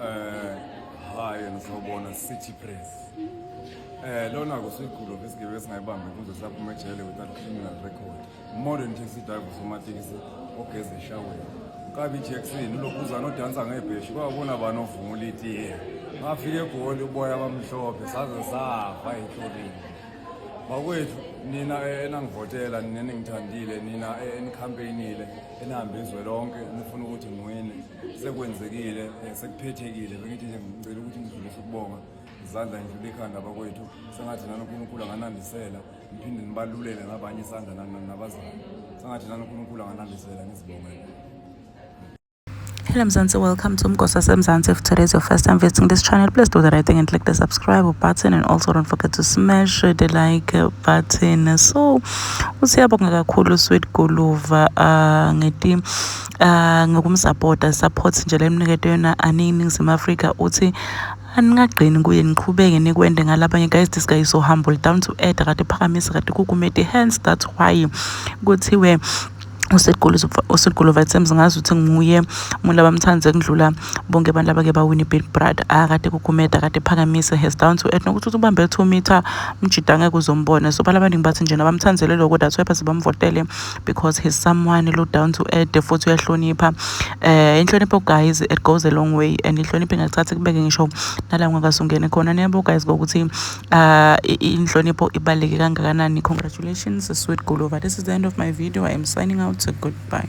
Hi ngisawubona City Press. Lona kusikulo besigebe singayibambi kuze saphuma ejele without criminal record. Modern taxi driver somatekisi ogeze eshaweni. Kabi Jackson lokhuza no dansa ngebheshi kwabona banovuma litiye. Ngafike eGoli uboya abamhlophe saze safa eTorini. Bakwethu nina enangivotela nina engithandile nina enicampaignile enihamba izwe lonke nifuna ukuthi ngiwine sekwenzekile sekuphethekile bengithi nje ngicela ukuthi ngidlulise ukubonga izandla ngidlule ikhanda bakwethu sengathi nani uNkulunkulu anganandisela ngiphinde nibalulele ngabanye isandla nabazali sengathi nani uNkulunkulu anganandisela nizibongele. Hello Mzansi, welcome to Mgosa Mzansi. If today is your first time visiting this channel, please do the right thing and click the subscribe button, and also don't forget to smash the like button. So usiyabonga kakhulu Sweet Guluva ngeti ngokumsupporta support nje lemnikete yona aningizimu Africa uthi aningagcini kuye niqhubeke nikwende ngalabanye. Guys, this guy is so humble, down to earth, akade phakamisa kade kukumete, hence that's why kuthiwe uSiguluva Tsems ngazi ukuthi nguye umuntu abamthanze kudlula bonke abantu abake bawini Big Brother akade kukumeta akade phakamisa has down to earth nokuthi ubambe 2 meter umjida ngeke uzombona. So bala abantu ngibathi nje nabamthanzele lokho that's why bamvotele because he's someone lo down to earth futhi uyahlonipha. Inhlonipho guys, it goes a long way, and inhlonipho ingacatha kubeke ngisho nala ngakasungene khona niyabo guys ukuthi inhlonipho ibaleke kangakanani. Congratulations Sweet Guluva. This is the end of my video. I am signing out. So goodbye.